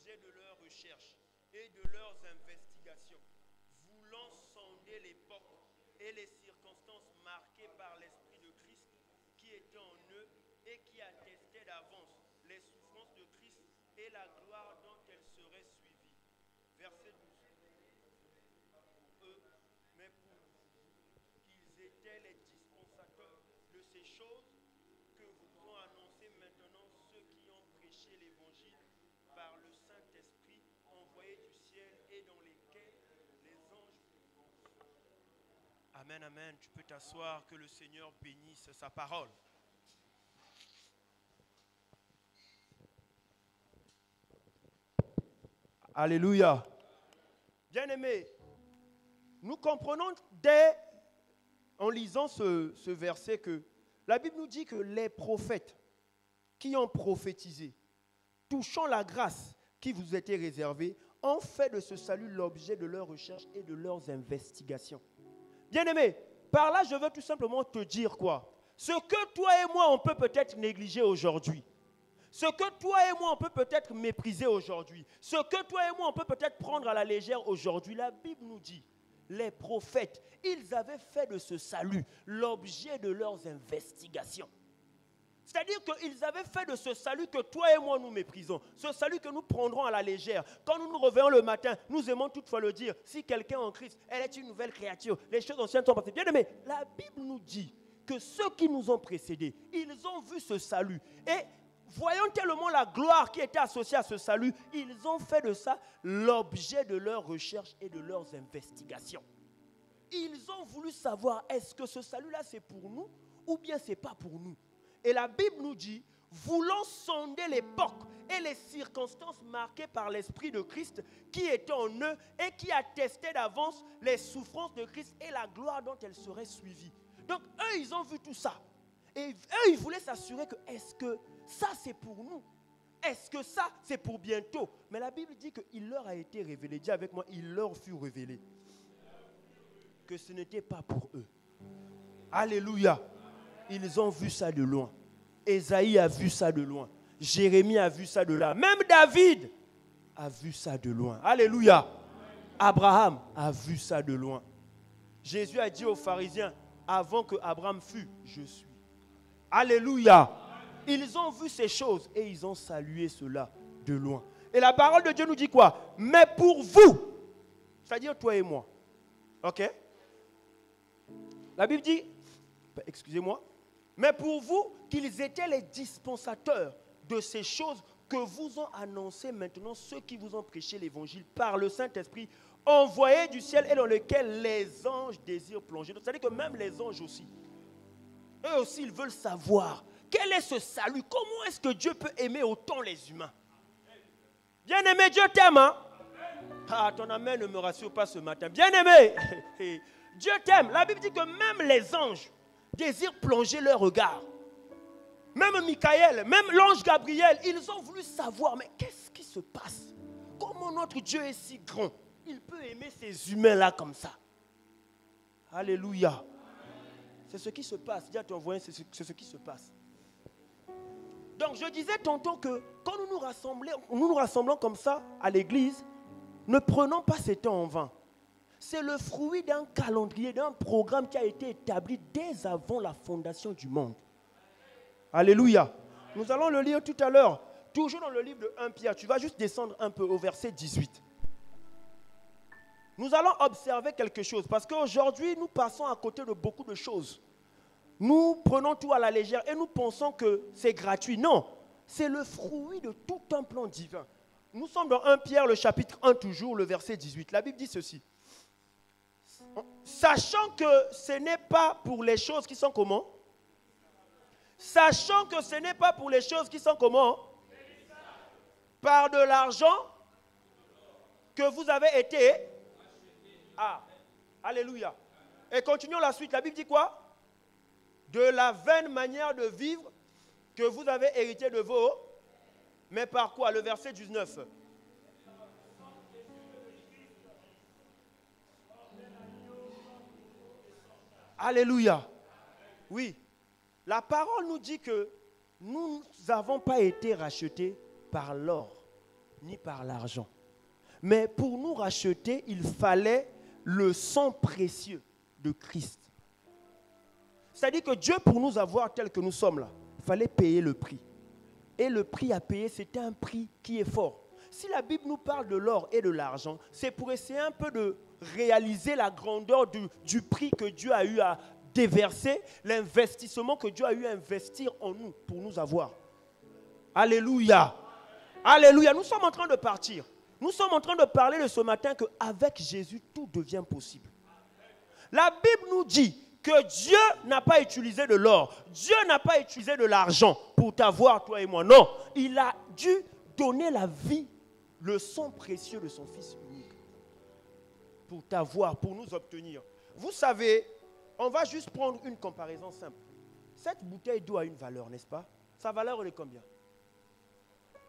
l'objet de leurs recherches et de leurs investigations, voulant sonder l'époque et les circonstances marquées par l'Esprit de Christ qui était en eux et qui attestait d'avance les souffrances de Christ et la gloire dont elles seraient suivies. Verset 12. Eux, mais pour vous, qu'ils étaient les dispensateurs de ces choses que vous ont annoncé maintenant ceux qui ont prêché l'Évangile par le Saint-Esprit envoyé du ciel et dans lesquels les anges... Amen, amen. Tu peux t'asseoir, que le Seigneur bénisse sa parole. Alléluia. Bien-aimés, nous comprenons en lisant ce verset que la Bible nous dit que les prophètes qui ont prophétisé, touchant la grâce qui vous était réservée, ont fait de ce salut l'objet de leurs recherches et de leurs investigations. Bien-aimé, par là, je veux tout simplement te dire quoi? Ce que toi et moi, on peut peut-être négliger aujourd'hui, ce que toi et moi, on peut peut-être mépriser aujourd'hui, ce que toi et moi, on peut peut-être prendre à la légère aujourd'hui, la Bible nous dit, les prophètes, ils avaient fait de ce salut l'objet de leurs investigations. C'est-à-dire qu'ils avaient fait de ce salut que toi et moi nous méprisons, ce salut que nous prendrons à la légère. Quand nous nous réveillons le matin, nous aimons toutefois le dire, si quelqu'un en Christ, elle est une nouvelle créature, les choses anciennes sont passées. Bien aimé, la Bible nous dit que ceux qui nous ont précédés, ils ont vu ce salut. Et voyant tellement la gloire qui était associée à ce salut, ils ont fait de ça l'objet de leurs recherches et de leurs investigations. Ils ont voulu savoir, est-ce que ce salut-là c'est pour nous ou bien c'est pas pour nous? Et la Bible nous dit, voulant sonder l'époque et les circonstances marquées par l'Esprit de Christ qui était en eux et qui attestait d'avance les souffrances de Christ et la gloire dont elles seraient suivies. Donc eux, ils ont vu tout ça. Et eux, ils voulaient s'assurer que est-ce que ça c'est pour nous? Est-ce que ça c'est pour bientôt? Mais la Bible dit qu'il leur a été révélé. Dis avec moi, il leur fut révélé que ce n'était pas pour eux. Alléluia. Ils ont vu ça de loin. Ésaïe a vu ça de loin. Jérémie a vu ça de là. Même David a vu ça de loin. Alléluia. Abraham a vu ça de loin. Jésus a dit aux pharisiens, avant que Abraham fût, je suis. Alléluia. Ils ont vu ces choses et ils ont salué cela de loin. Et la parole de Dieu nous dit quoi? Mais pour vous, c'est-à-dire toi et moi. Ok? La Bible dit, excusez-moi, mais pour vous, qu'ils étaient les dispensateurs de ces choses que vous ont annoncées maintenant ceux qui vous ont prêché l'évangile par le Saint-Esprit, envoyé du ciel et dans lequel les anges désirent plonger. C'est-à-dire que même les anges aussi, eux aussi, ils veulent savoir quel est ce salut. Comment est-ce que Dieu peut aimer autant les humains? Bien-aimé, Dieu t'aime, hein? Ah, ton amen ne me rassure pas ce matin. Bien-aimé, Dieu t'aime. La Bible dit que même les anges désirent plonger leur regard. Même Michael, même l'ange Gabriel, ils ont voulu savoir, mais qu'est-ce qui se passe? Comment notre Dieu est si grand? Il peut aimer ces humains-là comme ça. Alléluia. C'est ce qui se passe. Dis à ton voisin, c'est ce qui se passe. Donc je disais tantôt que quand nous nous rassemblons comme ça à l'église, ne prenons pas ces temps en vain. C'est le fruit d'un calendrier, d'un programme qui a été établi dès avant la fondation du monde. Alléluia. Nous allons le lire tout à l'heure. Toujours dans le livre de 1 Pierre. Tu vas juste descendre un peu au verset 18. Nous allons observer quelque chose. Parce qu'aujourd'hui, nous passons à côté de beaucoup de choses. Nous prenons tout à la légère et nous pensons que c'est gratuit. Non, c'est le fruit de tout un plan divin. Nous sommes dans 1 Pierre, le chapitre 1 toujours, le verset 18. La Bible dit ceci. Sachant que ce n'est pas pour les choses qui sont comment? Sachant que ce n'est pas pour les choses qui sont comment? Par de l'argent que vous avez été. Ah, alléluia. Et continuons la suite. La Bible dit quoi? De la vaine manière de vivre que vous avez hérité de vos. Mais par quoi? Le verset 19. Alléluia. Oui. La parole nous dit que nous n'avons pas été rachetés par l'or ni par l'argent. Mais pour nous racheter, il fallait le sang précieux de Christ. C'est-à-dire que Dieu, pour nous avoir tel que nous sommes là, il fallait payer le prix. Et le prix à payer, c'était un prix qui est fort. Si la Bible nous parle de l'or et de l'argent, c'est pour essayer un peu de réaliser la grandeur du prix que Dieu a eu à déverser, l'investissement que Dieu a eu à investir en nous pour nous avoir. Alléluia. Alléluia. Nous sommes en train de partir. Nous sommes en train de parler de ce matin qu'avec Jésus, tout devient possible. La Bible nous dit que Dieu n'a pas utilisé de l'or, Dieu n'a pas utilisé de l'argent pour t'avoir, toi et moi. Non, il a dû donner la vie, le sang précieux de son Fils unique pour t'avoir, pour nous obtenir. Vous savez, on va juste prendre une comparaison simple. Cette bouteille d'eau a une valeur, n'est-ce pas? Sa valeur est de combien?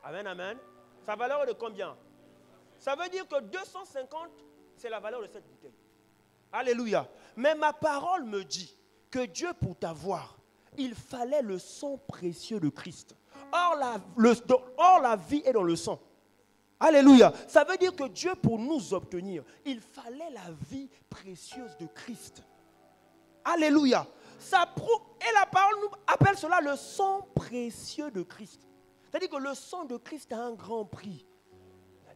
Amen, amen. Sa valeur est de combien? Ça veut dire que 250, c'est la valeur de cette bouteille. Alléluia. Mais ma parole me dit que Dieu, pour t'avoir, il fallait le sang précieux de Christ. Or, la vie est dans le sang. Alléluia. Ça veut dire que Dieu, pour nous obtenir, il fallait la vie précieuse de Christ. Alléluia. Et la parole nous appelle cela le sang précieux de Christ. C'est-à-dire que le sang de Christ a un grand prix.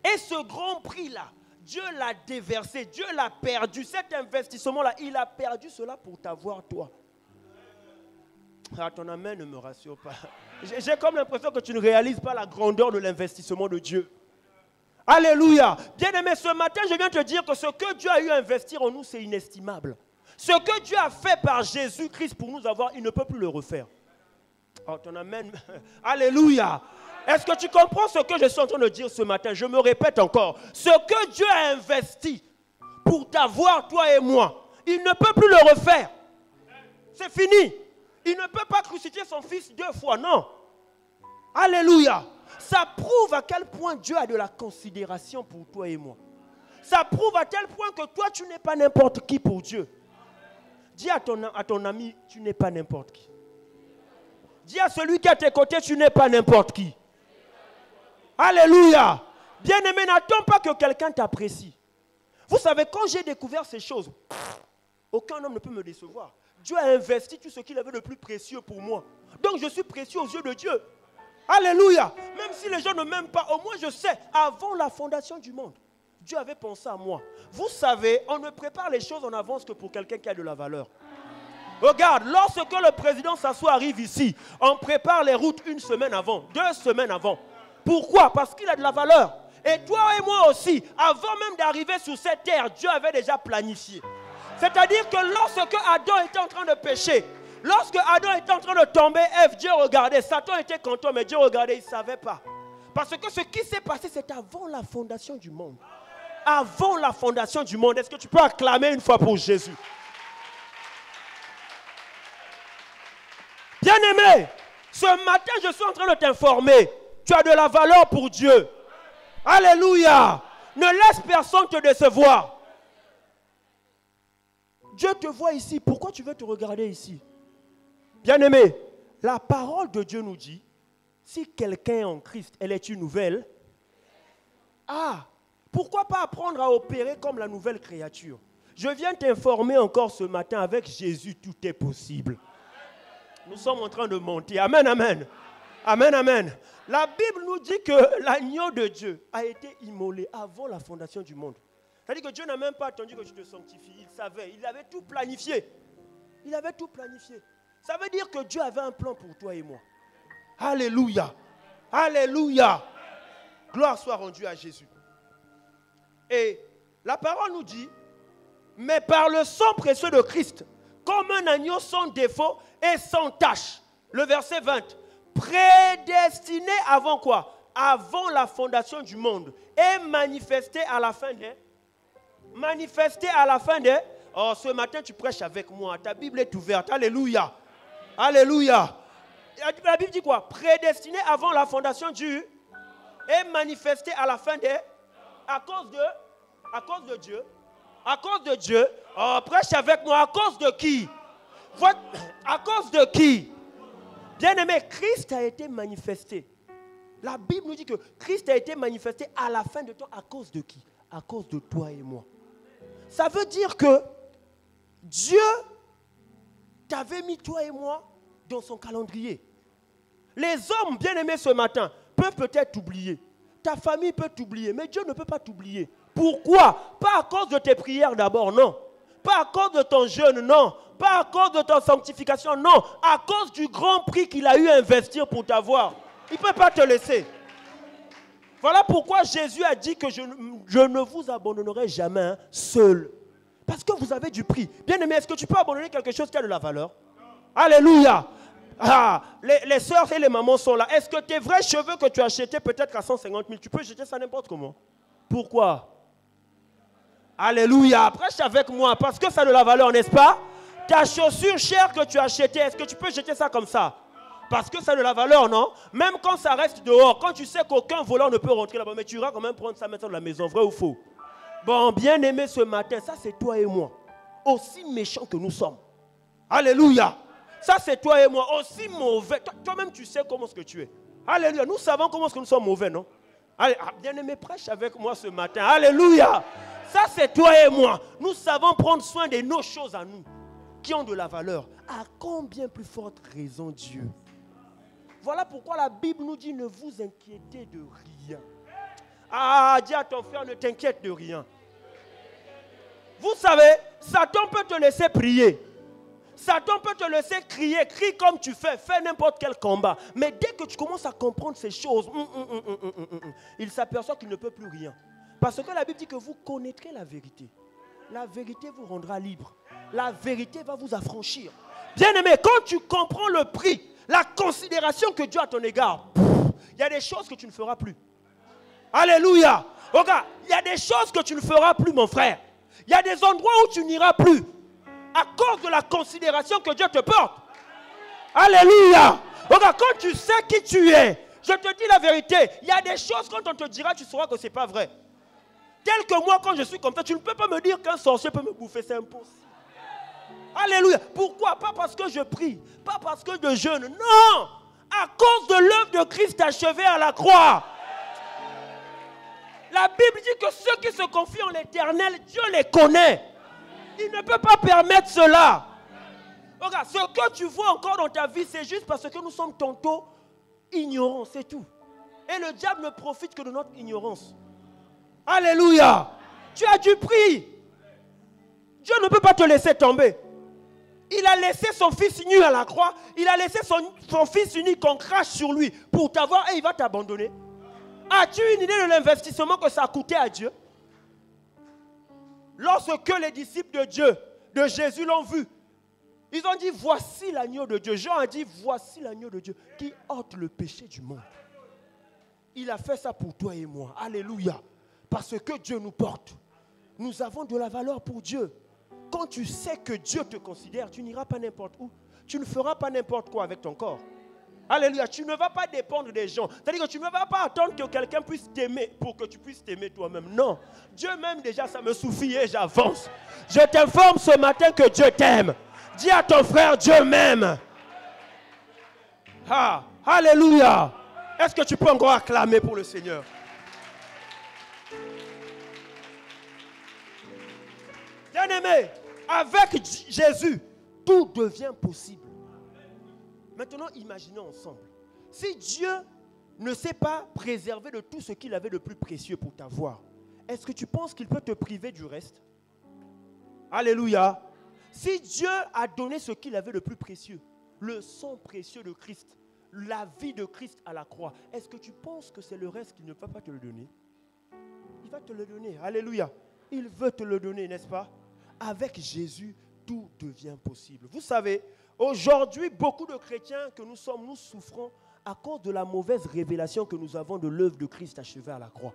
Et ce grand prix-là, Dieu l'a déversé, Dieu l'a perdu. Cet investissement-là, il a perdu cela pour t'avoir toi. Ah, ton amen ne me rassure pas. J'ai comme l'impression que tu ne réalises pas la grandeur de l'investissement de Dieu. Alléluia. Bien-aimé, ce matin, je viens te dire que ce que Dieu a eu à investir en nous, c'est inestimable. Ce que Dieu a fait par Jésus-Christ pour nous avoir, il ne peut plus le refaire. Oh, ton amen. Alléluia. Est-ce que tu comprends ce que je suis en train de dire ce matin? Je me répète encore. Ce que Dieu a investi pour t'avoir, toi et moi, il ne peut plus le refaire. C'est fini. Il ne peut pas crucifier son fils 2 fois, non. Alléluia. Ça prouve à quel point Dieu a de la considération pour toi et moi. Ça prouve à tel point que toi, tu n'es pas n'importe qui pour Dieu. Dis à ton ami, tu n'es pas n'importe qui. Dis à celui qui est à tes côtés, tu n'es pas n'importe qui. Alléluia. Bien-aimé, n'attends pas que quelqu'un t'apprécie. Vous savez, quand j'ai découvert ces choses, aucun homme ne peut me décevoir. Dieu a investi tout ce qu'il avait de plus précieux pour moi. Donc je suis précieux aux yeux de Dieu. Alléluia. Même si les gens ne m'aiment pas, au moins je sais, avant la fondation du monde, Dieu avait pensé à moi. Vous savez, on ne prépare les choses en avance que pour quelqu'un qui a de la valeur. Regarde, lorsque le président Sassou arrive ici, on prépare les routes 1 semaine avant, 2 semaines avant. Pourquoi? Parce qu'il a de la valeur. Et toi et moi aussi, avant même d'arriver sur cette terre, Dieu avait déjà planifié. C'est-à-dire que lorsque Adam était en train de pécher, lorsque Adam était en train de tomber, Ève, Dieu regardait. Satan était content, mais Dieu regardait, il ne savait pas. Parce que ce qui s'est passé, c'est avant la fondation du monde. Avant la fondation du monde. Est-ce que tu peux acclamer une fois pour Jésus? Bien-aimé, ce matin, je suis en train de t'informer. Tu as de la valeur pour Dieu. Alléluia. Ne laisse personne te décevoir. Dieu te voit ici. Pourquoi tu veux te regarder ici? Bien-aimé, la parole de Dieu nous dit, si quelqu'un est en Christ, elle est une nouvelle. Ah, pourquoi pas apprendre à opérer comme la nouvelle créature? Je viens t'informer encore ce matin, avec Jésus, tout est possible. Nous sommes en train de monter. Amen, amen. Amen, amen. La Bible nous dit que l'agneau de Dieu a été immolé avant la fondation du monde. C'est-à-dire que Dieu n'a même pas attendu que tu te sanctifies. Il savait, il avait tout planifié. Il avait tout planifié. Ça veut dire que Dieu avait un plan pour toi et moi. Alléluia. Alléluia. Gloire soit rendue à Jésus. Et la parole nous dit, mais par le sang précieux de Christ, comme un agneau sans défaut et sans tache. Le verset 20. Prédestiné avant quoi? Avant la fondation du monde. Et manifesté à la fin des... Manifesté à la fin des... Oh, ce matin, tu prêches avec moi. Ta Bible est ouverte. Alléluia. Alléluia. La Bible dit quoi? Prédestiné avant la fondation du... Et manifesté à la fin des... À cause de Dieu. À cause de Dieu. Oh, prêche avec moi. À cause de qui? À cause de qui? Bien-aimé, Christ a été manifesté La Bible nous dit que Christ a été manifesté à la fin de temps à cause de qui? À cause de toi et moi. Ça veut dire que Dieu t'avait mis toi et moi dans son calendrier. Les hommes bien-aimés ce matin peuvent peut-être t'oublier. Ta famille peut t'oublier, mais Dieu ne peut pas t'oublier. Pourquoi? Pas à cause de tes prières d'abord, non. Pas à cause de ton jeûne, non. Pas à cause de ta sanctification, non. À cause du grand prix qu'il a eu à investir pour t'avoir. Il ne peut pas te laisser. Voilà pourquoi Jésus a dit que je ne vous abandonnerai jamais seul. Parce que vous avez du prix. Bien-aimé, est-ce que tu peux abandonner quelque chose qui a de la valeur? Alléluia. Ah, les sœurs et les mamans sont là. Est-ce que tes vrais cheveux que tu as achetés peut-être à 150 000, tu peux jeter ça n'importe comment? Pourquoi? Alléluia. Prêche avec moi parce que ça a de la valeur, n'est-ce pas? Ta chaussure chère que tu as achetée, est-ce que tu peux jeter ça comme ça? Parce que ça a de la valeur, non? Même quand ça reste dehors, quand tu sais qu'aucun volant ne peut rentrer là-bas, mais tu iras quand même prendre ça maintenant de la maison, vrai ou faux? Bon, bien aimé ce matin, ça c'est toi et moi. Aussi méchants que nous sommes. Alléluia. Ça c'est toi et moi, aussi mauvais. Toi-même tu sais comment est-ce que tu es. Alléluia. Nous savons comment est-ce que nous sommes mauvais, non? Allez, bien aimé, prêche avec moi ce matin. Alléluia. Ça c'est toi et moi. Nous savons prendre soin de nos choses à nous, qui ont de la valeur. À combien plus forte raison Dieu? Voilà pourquoi la Bible nous dit ne vous inquiétez de rien. Ah, dis à ton frère, ne t'inquiète de rien. Vous savez, Satan peut te laisser prier. Satan peut te laisser crier, crie comme tu fais n'importe quel combat. Mais dès que tu commences à comprendre ces choses, il s'aperçoit qu'il ne peut plus rien. Parce que la Bible dit que vous connaîtrez la vérité. La vérité vous rendra libre. La vérité va vous affranchir. Bien-aimé, quand tu comprends le prix, la considération que Dieu a à ton égard, il y a des choses que tu ne feras plus. Alléluia. Regarde, il y a des choses que tu ne feras plus, mon frère. Il y a des endroits où tu n'iras plus. À cause de la considération que Dieu te porte. Alléluia. Regarde, quand tu sais qui tu es, je te dis la vérité, il y a des choses quand on te dira, tu sauras que ce n'est pas vrai. Tel que moi, quand je suis comme ça, tu ne peux pas me dire qu'un sorcier peut me bouffer, c'est impossible. Alléluia. Pourquoi? Pas parce que je prie, pas parce que je jeûne. Non. À cause de l'œuvre de Christ achevée à la croix. La Bible dit que ceux qui se confient en l'Éternel, Dieu les connaît. Il ne peut pas permettre cela. Regarde, ce que tu vois encore dans ta vie, c'est juste parce que nous sommes tantôt ignorants, c'est tout. Et le diable ne profite que de notre ignorance. Alléluia. Tu as du prix. Dieu ne peut pas te laisser tomber. Il a laissé son fils nu à la croix. Il a laissé son fils unique qu'on crache sur lui pour t'avoir et il va t'abandonner. As-tu une idée de l'investissement que ça a coûté à Dieu? Lorsque les disciples de Dieu, de Jésus l'ont vu, ils ont dit, voici l'agneau de Dieu. Jean a dit, voici l'agneau de Dieu qui ôte le péché du monde. Il a fait ça pour toi et moi. Alléluia. Parce que Dieu nous porte. Nous avons de la valeur pour Dieu. Quand tu sais que Dieu te considère, tu n'iras pas n'importe où. Tu ne feras pas n'importe quoi avec ton corps. Alléluia. Tu ne vas pas dépendre des gens. C'est-à-dire que tu ne vas pas attendre que quelqu'un puisse t'aimer pour que tu puisses t'aimer toi-même. Non. Dieu m'aime déjà, ça me suffit et j'avance. Je t'informe ce matin que Dieu t'aime. Dis à ton frère, Dieu m'aime. Ah, alléluia. Est-ce que tu peux encore acclamer pour le Seigneur? Bien-aimé, avec Jésus, tout devient possible. Maintenant, imaginons ensemble. Si Dieu ne s'est pas préservé de tout ce qu'il avait de plus précieux pour t'avoir, est-ce que tu penses qu'il peut te priver du reste? Alléluia. Si Dieu a donné ce qu'il avait de plus précieux, le sang précieux de Christ, la vie de Christ à la croix, est-ce que tu penses que c'est le reste qu'il ne peut pas te le donner? Il va te le donner. Alléluia. Il veut te le donner, n'est-ce pas? Avec Jésus, tout devient possible. Vous savez, aujourd'hui, beaucoup de chrétiens que nous sommes, nous souffrons à cause de la mauvaise révélation que nous avons de l'œuvre de Christ achevée à la croix.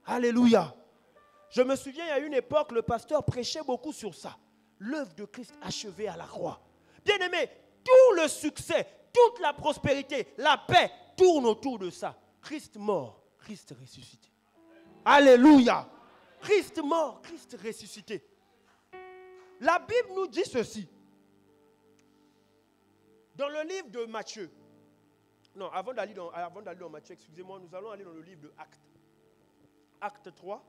Alléluia. Je me souviens, il y a une époque, le pasteur prêchait beaucoup sur ça. L'œuvre de Christ achevée à la croix. Bien-aimé, tout le succès, toute la prospérité, la paix tourne autour de ça. Christ mort, Christ ressuscité. Alléluia. Christ mort, Christ ressuscité. La Bible nous dit ceci. Dans le livre de Matthieu, Non, avant d'aller dans Matthieu, excusez-moi, nous allons aller dans le livre de Actes. Acte 3.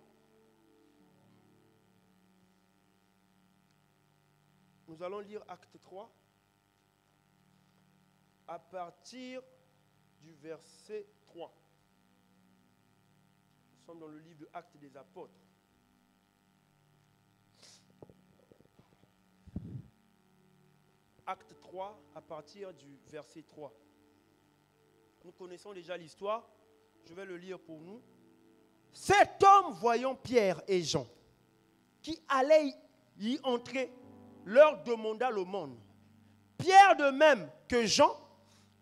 Nous allons lire Acte 3 à partir du verset 3. Nous sommes dans le livre de Actes des Apôtres. Acte 3 à partir du verset 3. Nous connaissons déjà l'histoire. Je vais le lire pour nous. Cet homme, voyant Pierre et Jean, qui allaient y entrer, leur demanda l'aumône. Pierre, de même que Jean,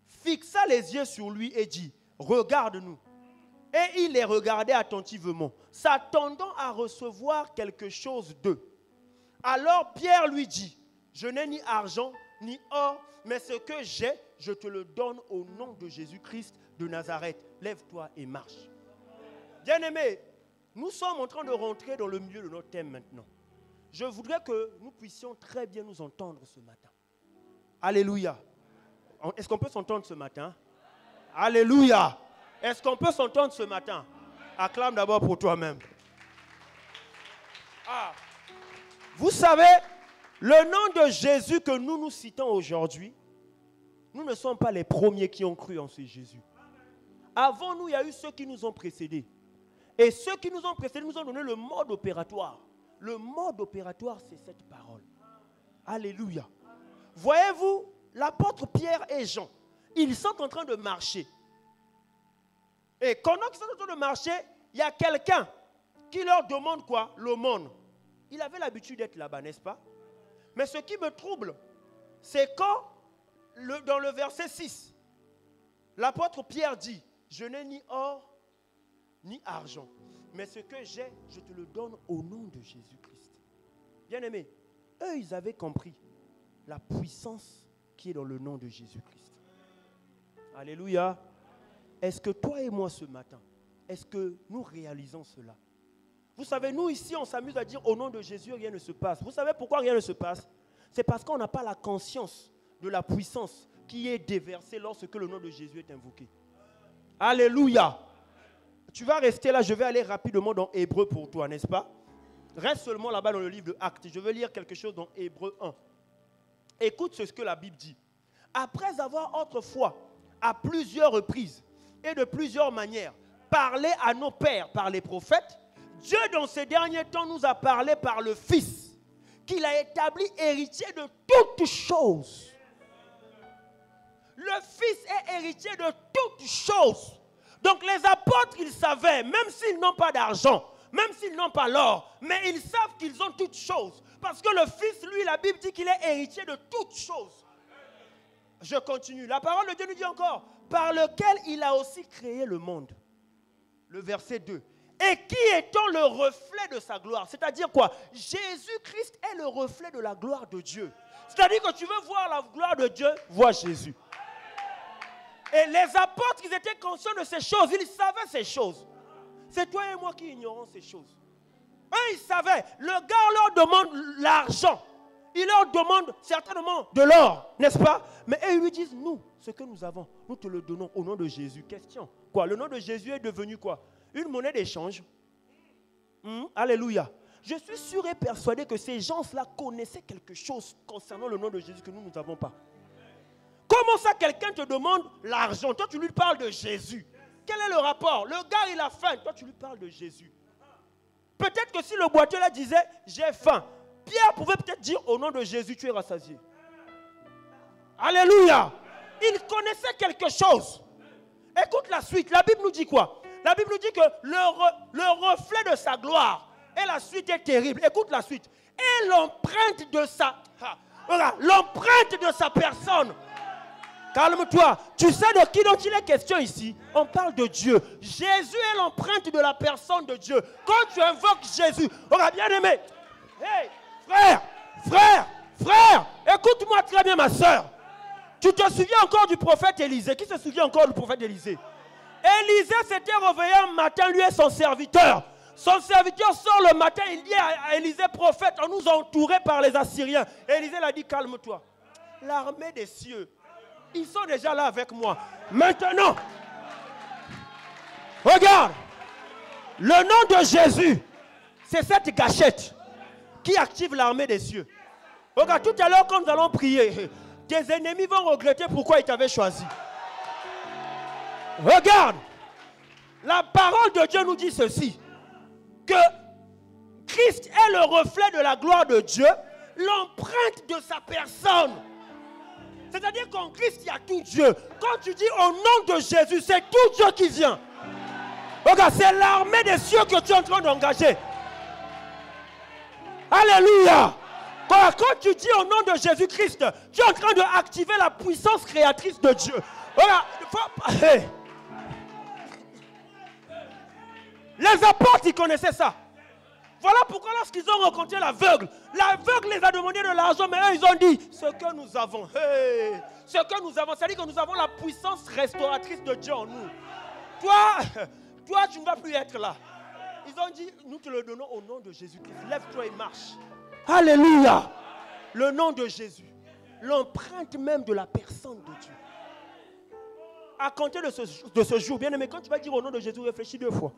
fixa les yeux sur lui et dit, regarde-nous. Et il les regardait attentivement, s'attendant à recevoir quelque chose d'eux. Alors Pierre lui dit, je n'ai ni argent ni or, mais ce que j'ai, je te le donne au nom de Jésus-Christ de Nazareth. Lève-toi et marche. Bien-aimés, nous sommes en train de rentrer dans le milieu de notre thème maintenant. Je voudrais que nous puissions très bien nous entendre ce matin. Alléluia. Est-ce qu'on peut s'entendre ce matin? Alléluia. Est-ce qu'on peut s'entendre ce matin? Acclame d'abord pour toi-même. Vous savez, le nom de Jésus que nous citons aujourd'hui, nous ne sommes pas les premiers qui ont cru en ce Jésus. Avant nous, il y a eu ceux qui nous ont précédés. Et ceux qui nous ont précédés nous ont donné le mode opératoire. Le mode opératoire, c'est cette parole. Alléluia. Voyez-vous, l'apôtre Pierre et Jean, ils sont en train de marcher. Et pendant qu'ils sont en train de marcher, il y a quelqu'un qui leur demande quoi? L'aumône. Il avait l'habitude d'être là-bas, n'est-ce pas? Mais ce qui me trouble, c'est quand, dans le verset 6, l'apôtre Pierre dit, je n'ai ni or, ni argent, mais ce que j'ai, je te le donne au nom de Jésus-Christ. Bien-aimés, eux, ils avaient compris la puissance qui est dans le nom de Jésus-Christ. Alléluia. Est-ce que toi et moi ce matin, est-ce que nous réalisons cela? Vous savez, nous ici, on s'amuse à dire au nom de Jésus, rien ne se passe. Vous savez pourquoi rien ne se passe? C'est parce qu'on n'a pas la conscience de la puissance qui est déversée lorsque le nom de Jésus est invoqué. Alléluia. Tu vas rester là, je vais aller rapidement dans Hébreux pour toi, n'est-ce pas? Reste seulement là-bas dans le livre de Actes. Je vais lire quelque chose dans Hébreux 1. Écoute ce que la Bible dit. Après avoir autrefois, à plusieurs reprises et de plusieurs manières, parlé à nos pères par les prophètes, Dieu dans ces derniers temps nous a parlé par le Fils, qu'il a établi héritier de toutes choses. Le Fils est héritier de toutes choses. Donc les apôtres, ils savaient, même s'ils n'ont pas d'argent, même s'ils n'ont pas l'or, mais ils savent qu'ils ont toutes choses. Parce que le Fils, lui, la Bible dit qu'il est héritier de toutes choses. Je continue. La parole de Dieu nous dit encore, par lequel il a aussi créé le monde. Le verset 2. Et qui étant le reflet de sa gloire. C'est-à-dire quoi? Jésus-Christ est le reflet de la gloire de Dieu. C'est-à-dire que tu veux voir la gloire de Dieu, vois Jésus. Et les apôtres, ils étaient conscients de ces choses. Ils savaient ces choses. C'est toi et moi qui ignorons ces choses. Eux, ils savaient. Le gars leur demande l'argent. Il leur demande certainement de l'or, n'est-ce pas? Mais eux, ils lui disent, nous, ce que nous avons, nous te le donnons au nom de Jésus. Question. Quoi? Le nom de Jésus est devenu quoi? Une monnaie d'échange. Alléluia. Je suis sûr et persuadé que ces gens-là connaissaient quelque chose concernant le nom de Jésus que nous n'avons pas. Comment ça, quelqu'un te demande l'argent? Toi, tu lui parles de Jésus. Quel est le rapport? Le gars, il a faim. Toi, tu lui parles de Jésus. Peut-être que si le boiteux là disait, j'ai faim, Pierre pouvait peut-être dire, au nom de Jésus, tu es rassasié. Alléluia. Il connaissait quelque chose. Écoute la suite. La Bible nous dit quoi? La Bible nous dit que le reflet de sa gloire, et la suite est terrible. Écoute la suite. Et l'empreinte de sa personne. Calme-toi. Tu sais de qui dont il est question ici? On parle de Dieu. Jésus est l'empreinte de la personne de Dieu. Quand tu invoques Jésus, bien aimé. Hey, frère, écoute-moi très bien, ma soeur. Tu te souviens encore du prophète Élisée? Qui se souvient encore du prophète Élisée? Élisée s'était réveillé un matin, lui et son serviteur. Son serviteur sort le matin, il dit à Élisée, prophète, on nous a entourés par les Assyriens. Élisée l'a dit, calme-toi. L'armée des cieux Ils sont déjà là avec moi. Maintenant, regarde, le nom de Jésus, c'est cette gâchette qui active l'armée des cieux. Regarde, tout à l'heure, quand nous allons prier, tes ennemis vont regretter pourquoi ils t'avaient choisi. Regarde, la parole de Dieu nous dit ceci, que Christ est le reflet de la gloire de Dieu, l'empreinte de sa personne. C'est-à-dire qu'en Christ, il y a tout Dieu. Quand tu dis au nom de Jésus, c'est tout Dieu qui vient. Regarde, c'est l'armée des cieux que tu es en train d'engager. Alléluia. Quand tu dis au nom de Jésus-Christ, tu es en train d'activer la puissance créatrice de Dieu. Regarde, les apôtres, ils connaissaient ça. Voilà pourquoi lorsqu'ils ont rencontré l'aveugle les a demandé de l'argent, mais eux, ils ont dit, ce que nous avons, ce que nous avons, c'est-à-dire que nous avons la puissance restauratrice de Dieu en nous. Toi, tu ne vas plus être là. Ils ont dit, nous te le donnons au nom de Jésus-Christ. Lève-toi et marche. Alléluia. Le nom de Jésus. L'empreinte même de la personne de Dieu. À compter de ce jour, bien aimé, quand tu vas dire au nom de Jésus, réfléchis 2 fois.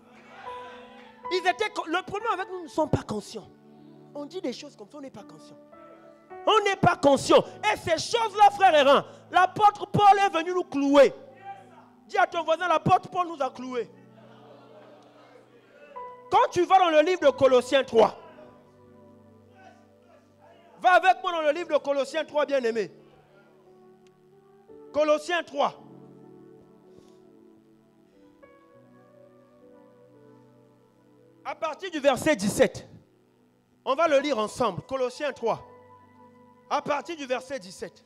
Le problème avec nous, nous ne sommes pas conscients. On dit des choses comme ça, on n'est pas conscient. On n'est pas conscient. Et ces choses-là, frère Hérin, l'apôtre Paul est venu nous clouer. Dis à ton voisin, l'apôtre Paul nous a cloués. Quand tu vas dans le livre de Colossiens 3, va avec moi dans le livre de Colossiens 3, bien-aimé. Colossiens 3. À partir du verset 17. On va le lire ensemble. Colossiens 3. À partir du verset 17.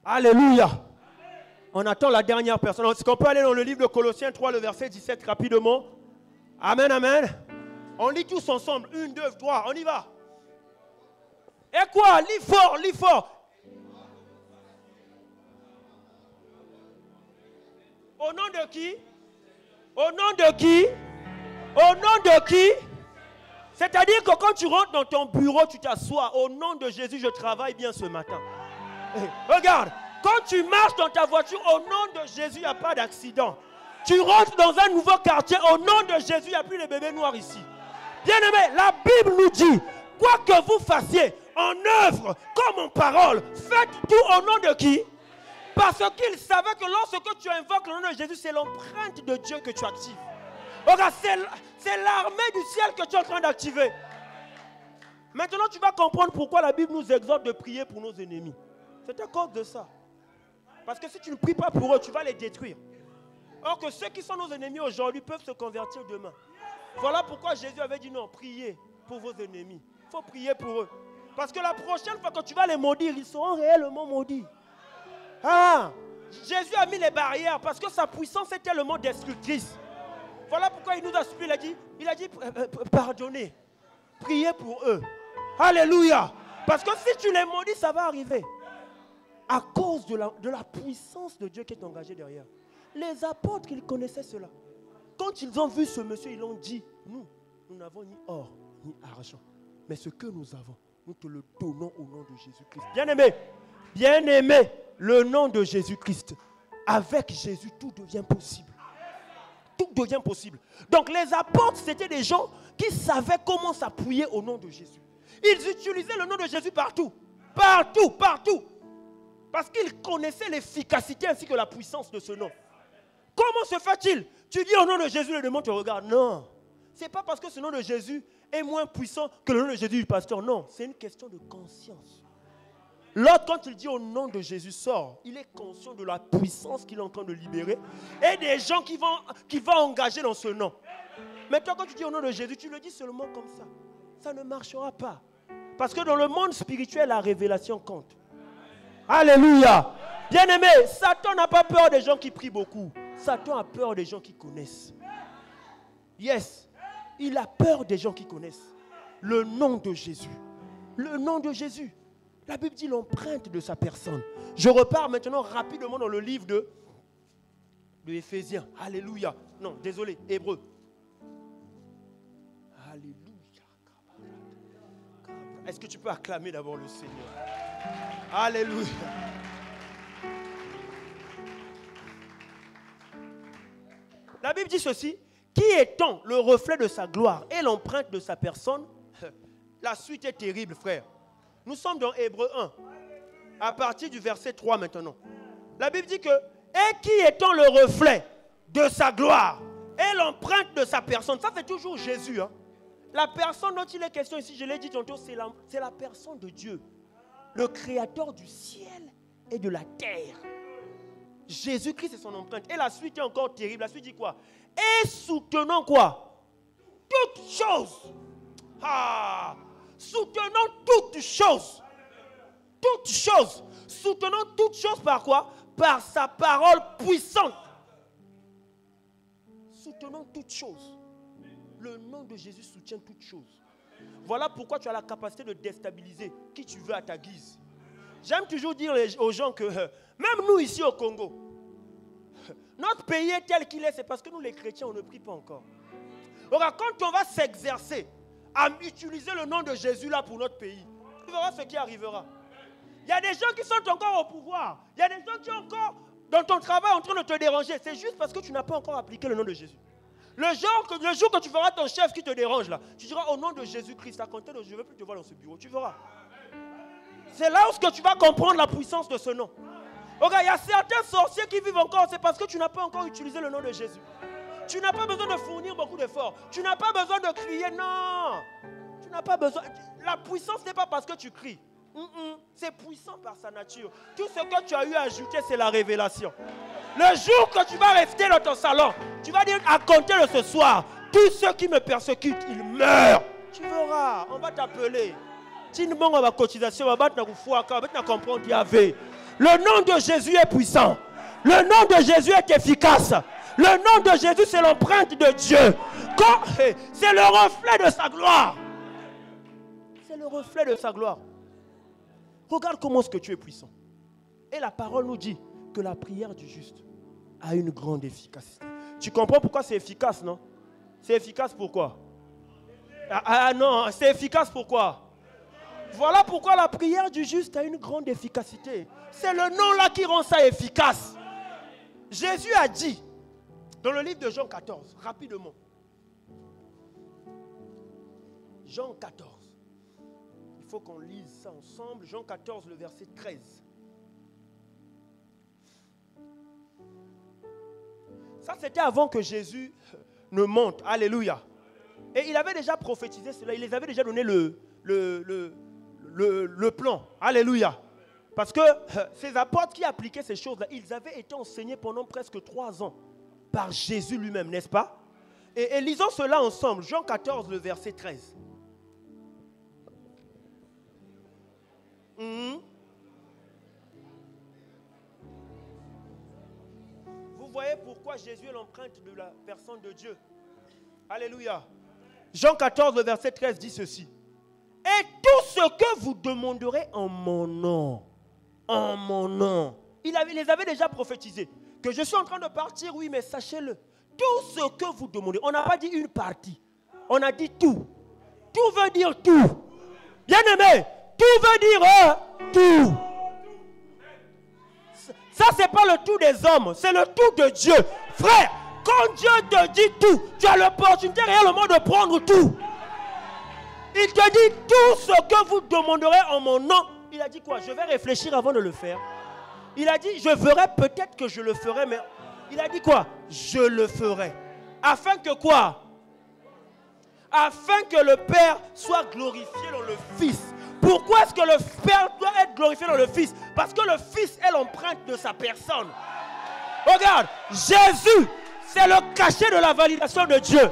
Alléluia. On attend la dernière personne. Est-ce qu'on peut aller dans le livre de Colossiens 3, le verset 17 rapidement? Amen, amen. On lit tous ensemble. 1, 2, 3. On y va. Et quoi? Lis fort, lis fort. Au nom de qui? Au nom de qui? Au nom de qui? C'est-à-dire que quand tu rentres dans ton bureau, tu t'assois. Au nom de Jésus, je travaille bien ce matin. Regarde, quand tu marches dans ta voiture, au nom de Jésus, il n'y a pas d'accident. Tu rentres dans un nouveau quartier, au nom de Jésus, il n'y a plus de bébés noirs ici. Bien-aimé, la Bible nous dit, quoi que vous fassiez, en œuvre comme en parole, faites tout au nom de qui? Parce qu'il savait que lorsque tu invoques le nom de Jésus, c'est l'empreinte de Dieu que tu actives. Regarde, c'est l'armée du ciel que tu es en train d'activer. Maintenant, tu vas comprendre pourquoi la Bible nous exhorte de prier pour nos ennemis. C'est à cause de ça. Parce que si tu ne pries pas pour eux, tu vas les détruire. Or que ceux qui sont nos ennemis aujourd'hui peuvent se convertir demain. Voilà pourquoi Jésus avait dit non, priez pour vos ennemis. Il faut prier pour eux. Parce que la prochaine fois que tu vas les maudire, ils seront réellement maudits. Ah, Jésus a mis les barrières parce que sa puissance est tellement destructrice. Voilà pourquoi il nous a supplié, il a dit pardonnez, priez pour eux. Alléluia. Parce que si tu les maudis, ça va arriver. À cause de la puissance de Dieu qui est engagée derrière. Les apôtres, ils connaissaient cela. Quand ils ont vu ce monsieur, ils ont dit, nous n'avons ni or, ni argent. Mais ce que nous avons, nous te le donnons au nom de Jésus-Christ. Bien-aimé, le nom de Jésus-Christ. Avec Jésus, tout devient possible. Tout devient possible. Donc les apôtres, c'était des gens qui savaient comment s'appuyer au nom de Jésus. Ils utilisaient le nom de Jésus partout. Partout, partout. Parce qu'ils connaissaient l'efficacité ainsi que la puissance de ce nom. Comment se fait-il? Tu dis au nom de Jésus, le démon te regarde. Non. Ce n'est pas parce que ce nom de Jésus est moins puissant que le nom de Jésus du pasteur. Non, c'est une question de conscience. L'autre, quand il dit au nom de Jésus, sort, il est conscient de la puissance qu'il est en train de libérer et des gens qui vont engager dans ce nom. Mais toi, quand tu dis au nom de Jésus, tu le dis seulement comme ça. Ça ne marchera pas. Parce que dans le monde spirituel, la révélation compte. Alléluia. Bien-aimé, Satan n'a pas peur des gens qui prient beaucoup. Satan a peur des gens qui connaissent. Yes. Il a peur des gens qui connaissent. Le nom de Jésus. Le nom de Jésus. La Bible dit l'empreinte de sa personne. Je repars maintenant rapidement dans le livre de Éphésiens. Alléluia. Non, désolé, Hébreux. Alléluia. Est-ce que tu peux acclamer d'abord le Seigneur? Alléluia. La Bible dit ceci. Qui étant le reflet de sa gloire et l'empreinte de sa personne, la suite est terrible, frère. Nous sommes dans Hébreux 1, à partir du verset 3 maintenant. La Bible dit que, et qui étant le reflet de sa gloire et l'empreinte de sa personne, ça fait toujours Jésus. Hein. La personne dont il est question ici, je l'ai dit tantôt, c'est la personne de Dieu, le créateur du ciel et de la terre. Jésus-Christ est son empreinte. Et la suite est encore terrible. La suite dit quoi? Et soutenant quoi? Toutes choses. Ah, soutenant toutes choses. Toutes choses. Soutenant toutes choses par quoi? Par sa parole puissante. Soutenant toutes choses. Le nom de Jésus soutient toutes choses. Voilà pourquoi tu as la capacité de déstabiliser qui tu veux à ta guise. J'aime toujours dire aux gens que même nous ici au Congo, notre pays est tel qu'il est, c'est parce que nous les chrétiens, on ne prie pas encore. Alors, quand on va s'exercer à utiliser le nom de Jésus là pour notre pays, tu verras ce qui arrivera. Il y a des gens qui sont encore au pouvoir. Il y a des gens qui sont encore dans ton travail en train de te déranger. C'est juste parce que tu n'as pas encore appliqué le nom de Jésus. Le jour que tu verras ton chef qui te dérange là, tu diras au nom de Jésus-Christ, à compter de je ne veux plus te voir dans ce bureau. Tu verras. C'est là où tu vas comprendre la puissance de ce nom. Regarde, il y a certains sorciers qui vivent encore, c'est parce que tu n'as pas encore utilisé le nom de Jésus. Tu n'as pas besoin de fournir beaucoup d'efforts. Tu n'as pas besoin de crier, non. Tu n'as pas besoin. La puissance n'est pas parce que tu cries. C'est puissant par sa nature. Tout ce que tu as eu à ajouter, c'est la révélation. Le jour que tu vas rester dans ton salon, tu vas dire à compter de ce soir, tous ceux qui me persécutent, ils meurent. Tu verras, on va t'appeler. Le nom de Jésus est puissant. Le nom de Jésus est efficace. Le nom de Jésus, c'est l'empreinte de Dieu. C'est le reflet de sa gloire. C'est le reflet de sa gloire. Regarde comment est-ce que tu es puissant. Et la parole nous dit que la prière du juste a une grande efficacité. Tu comprends pourquoi c'est efficace, non? C'est efficace pourquoi? Non, c'est efficace pourquoi? Voilà pourquoi la prière du juste a une grande efficacité. C'est le nom là qui rend ça efficace. Jésus a dit, dans le livre de Jean 14, rapidement. Jean 14. Il faut qu'on lise ça ensemble. Jean 14, le verset 13. Ça, c'était avant que Jésus ne monte. Alléluia. Et il avait déjà prophétisé cela. Il les avait déjà donné le plan. Alléluia. Parce que ces apôtres qui appliquaient ces choses-là, ils avaient été enseignés pendant presque 3 ans par Jésus lui-même, n'est-ce pas? Et lisons cela ensemble. Jean 14, le verset 13. Vous voyez pourquoi Jésus est l'empreinte de la personne de Dieu. Alléluia. Jean 14, le verset 13 dit ceci. Et tout ce que vous demanderez en mon nom, il les avait déjà prophétisé. Que je suis en train de partir, oui, mais sachez-le. Tout ce que vous demandez, on n'a pas dit une partie, on a dit tout. Tout veut dire tout. Bien aimé, tout veut dire tout. Ça, ce n'est pas le tout des hommes, c'est le tout de Dieu. Frère, quand Dieu te dit tout, tu as l'opportunité réellement de prendre tout. Il te dit tout ce que vous demanderez en mon nom. Il a dit quoi? Je vais réfléchir avant de le faire. Il a dit, je verrai, peut-être que je le ferai, mais il a dit quoi? Je le ferai. Afin que quoi? Afin que le Père soit glorifié dans le Fils. Pourquoi est-ce que le Père doit être glorifié dans le Fils? Parce que le Fils est l'empreinte de sa personne. Regarde, Jésus, c'est le cachet de la validation de Dieu.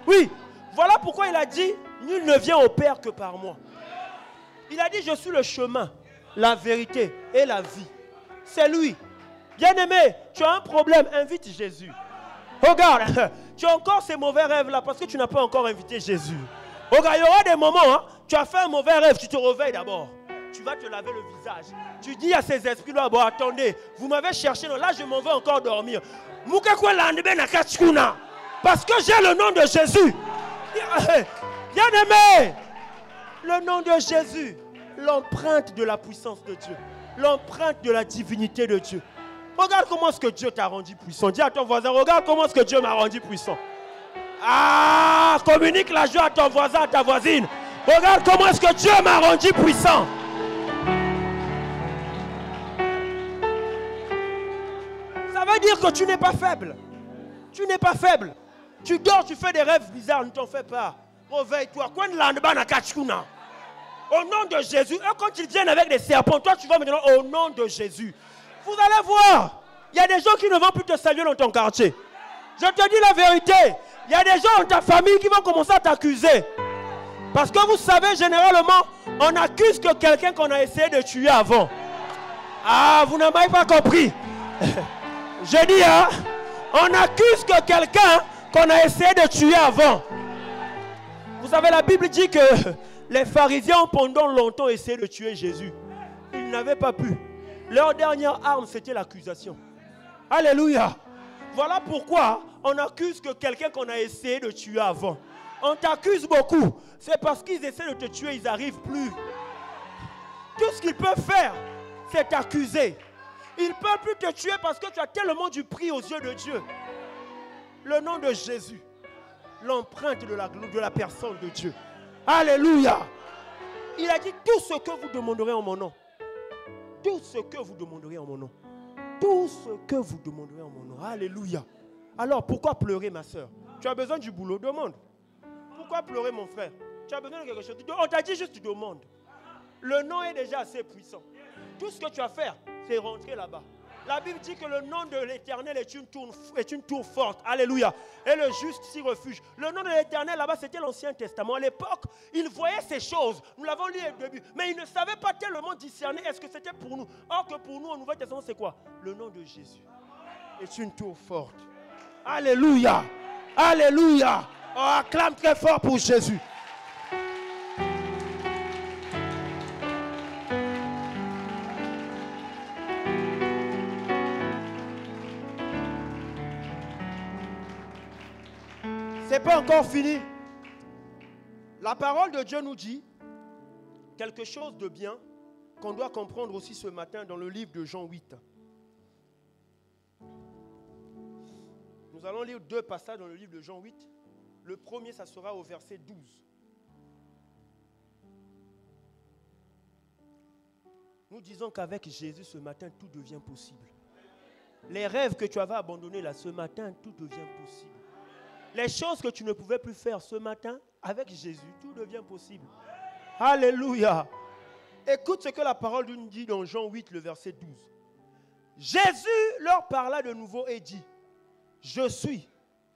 Oui, voilà pourquoi il a dit, nul ne vient au Père que par moi. Il a dit, je suis le chemin, la vérité et la vie. C'est lui. Bien-aimé, tu as un problème, invite Jésus. Regarde, tu as encore ces mauvais rêves-là parce que tu n'as pas encore invité Jésus. Regarde, il y aura des moments, tu as fait un mauvais rêve, tu te réveilles d'abord. Tu vas te laver le visage. Tu dis à ces esprits-là, bon, attendez, vous m'avez cherché, là je m'en vais encore dormir. Parce que j'ai le nom de Jésus. Bien-aimé, le nom de Jésus. l'empreinte de la puissance de Dieu, l'empreinte de la divinité de Dieu. Regarde comment est-ce que Dieu t'a rendu puissant. Dis à ton voisin, regarde comment est-ce que Dieu m'a rendu puissant. Ah, communique la joie à ton voisin, à ta voisine. Regarde comment est-ce que Dieu m'a rendu puissant. Ça veut dire que tu n'es pas faible. Tu n'es pas faible. Tu dors, tu fais des rêves bizarres, ne t'en fais pas. Réveille-toi. Au nom de Jésus, eux, quand ils viennent avec des serpents, toi tu vas maintenant au nom de Jésus. Vous allez voir, il y a des gens qui ne vont plus te saluer dans ton quartier. Je te dis la vérité, il y a des gens dans ta famille qui vont commencer à t'accuser. Parce que vous savez, généralement, on accuse que quelqu'un qu'on a essayé de tuer avant. Ah, vous n'avez pas compris. Je dis, hein, on accuse que quelqu'un qu'on a essayé de tuer avant. Vous savez, la Bible dit que les pharisiens ont pendant longtemps essayé de tuer Jésus. Ils n'avaient pas pu. Leur dernière arme, c'était l'accusation. Alléluia. Voilà pourquoi on accuse que quelqu'un qu'on a essayé de tuer avant. On t'accuse beaucoup. C'est parce qu'ils essaient de te tuer, ils n'arrivent plus. Tout ce qu'ils peuvent faire, c'est t'accuser. Ils ne peuvent plus te tuer parce que tu as tellement du prix aux yeux de Dieu. Le nom de Jésus, l'empreinte de la personne de Dieu. Alléluia. Il a dit tout ce que vous demanderez en mon nom. Tout ce que vous demanderez en mon nom. Tout ce que vous demanderez en mon nom. Alléluia. Alors pourquoi pleurer, ma soeur? Tu as besoin du boulot, demande. Pourquoi pleurer, mon frère? Tu as besoin de quelque chose. On t'a dit juste tu demandes. Le nom est déjà assez puissant. Tout ce que tu as à faire, c'est rentrer là-bas. La Bible dit que le nom de l'Éternel est une tour forte. Alléluia. Et le juste s'y refuge. Le nom de l'Éternel là-bas, c'était l'Ancien Testament. À l'époque, ils voyaient ces choses. Nous l'avons lu au début. Mais ils ne savaient pas tellement discerner est-ce que c'était pour nous. Or que pour nous, au Nouveau Testament, c'est quoi? Le nom de Jésus est une tour forte. Alléluia. Alléluia. Oh, acclame très fort pour Jésus. C'est pas encore fini. La parole de Dieu nous dit quelque chose de bien qu'on doit comprendre aussi ce matin dans le livre de Jean 8. Nous allons lire 2 passages dans le livre de Jean 8. Le premier, ça sera au verset 12. Nous disons qu'avec Jésus, ce matin, tout devient possible. Les rêves que tu avais abandonnés là, ce matin, tout devient possible. Les choses que tu ne pouvais plus faire ce matin, avec Jésus, tout devient possible. Alléluia. Écoute ce que la parole nous dit dans Jean 8, le verset 12. Jésus leur parla de nouveau et dit, je suis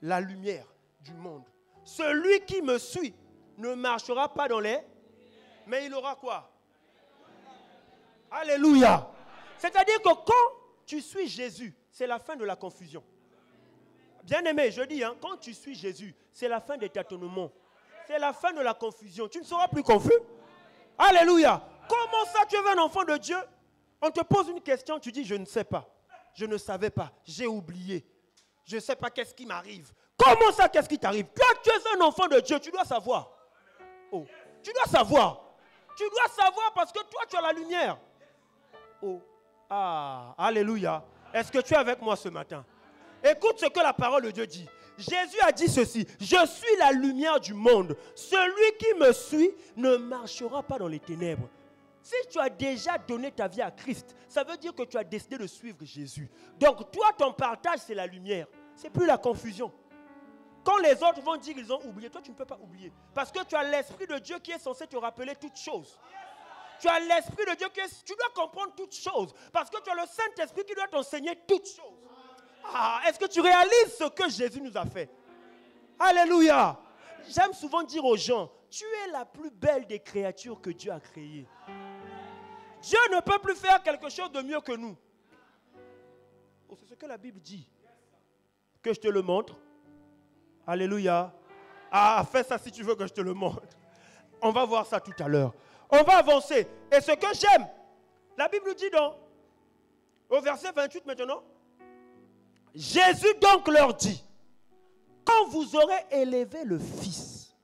la lumière du monde. Celui qui me suit ne marchera pas dans les... Mais il aura quoi? Alléluia. C'est-à-dire que quand tu suis Jésus, c'est la fin de la confusion. Bien-aimé, je dis, hein, quand tu suis Jésus, c'est la fin des tâtonnements. C'est la fin de la confusion. Tu ne seras plus confus. Alléluia. Comment ça, tu es un enfant de Dieu? On te pose une question, tu dis, je ne sais pas. Je ne savais pas. J'ai oublié. Je ne sais pas qu'est-ce qui m'arrive. Comment ça, qu'est-ce qui t'arrive? Toi, tu es un enfant de Dieu, tu dois savoir. Oh, tu dois savoir. Tu dois savoir parce que toi, tu as la lumière. Oh, ah, alléluia. Est-ce que tu es avec moi ce matin? Écoute ce que la parole de Dieu dit. Jésus a dit ceci, je suis la lumière du monde. Celui qui me suit ne marchera pas dans les ténèbres. Si tu as déjà donné ta vie à Christ, ça veut dire que tu as décidé de suivre Jésus. Donc toi, ton partage, c'est la lumière. C'est plus la confusion. Quand les autres vont dire qu'ils ont oublié, toi, tu ne peux pas oublier. Parce que tu as l'Esprit de Dieu qui est censé te rappeler toutes choses. Tu as l'Esprit de Dieu qui est... Tu dois comprendre toutes choses. Parce que tu as le Saint-Esprit qui doit t'enseigner toutes choses. Ah, est-ce que tu réalises ce que Jésus nous a fait? Alléluia. J'aime souvent dire aux gens, tu es la plus belle des créatures que Dieu a créées. Dieu ne peut plus faire quelque chose de mieux que nous. Oh, c'est ce que la Bible dit. Que je te le montre. Alléluia. Ah, fais ça si tu veux que je te le montre. On va voir ça tout à l'heure. On va avancer. Et ce que j'aime, la Bible dit au verset 28 maintenant, Jésus donc leur dit, quand vous aurez élevé le Fils,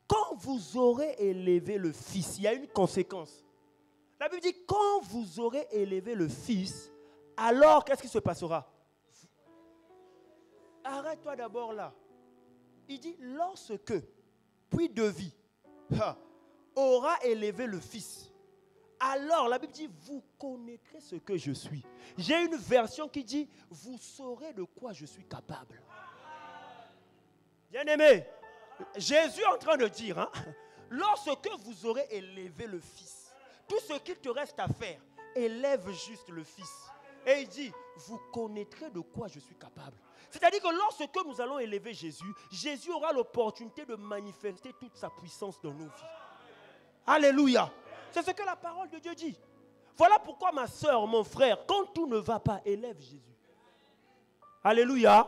quand vous aurez élevé le Fils, il y a une conséquence. La Bible dit, quand vous aurez élevé le Fils, alors qu'est-ce qui se passera? Arrête-toi d'abord là. Il dit, lorsque, puis de vie, aura élevé le Fils, alors la Bible dit, vous connaîtrez ce que je suis. J'ai une version qui dit, vous saurez de quoi je suis capable. Bien-aimé, Jésus est en train de dire, lorsque vous aurez élevé le Fils, tout ce qu'il te reste à faire, élève juste le Fils. Et il dit, vous connaîtrez de quoi je suis capable. C'est-à-dire que lorsque nous allons élever Jésus, Jésus aura l'opportunité de manifester toute sa puissance dans nos vies. Alléluia. C'est ce que la parole de Dieu dit. Voilà pourquoi ma soeur, mon frère, quand tout ne va pas, élève Jésus. Alléluia.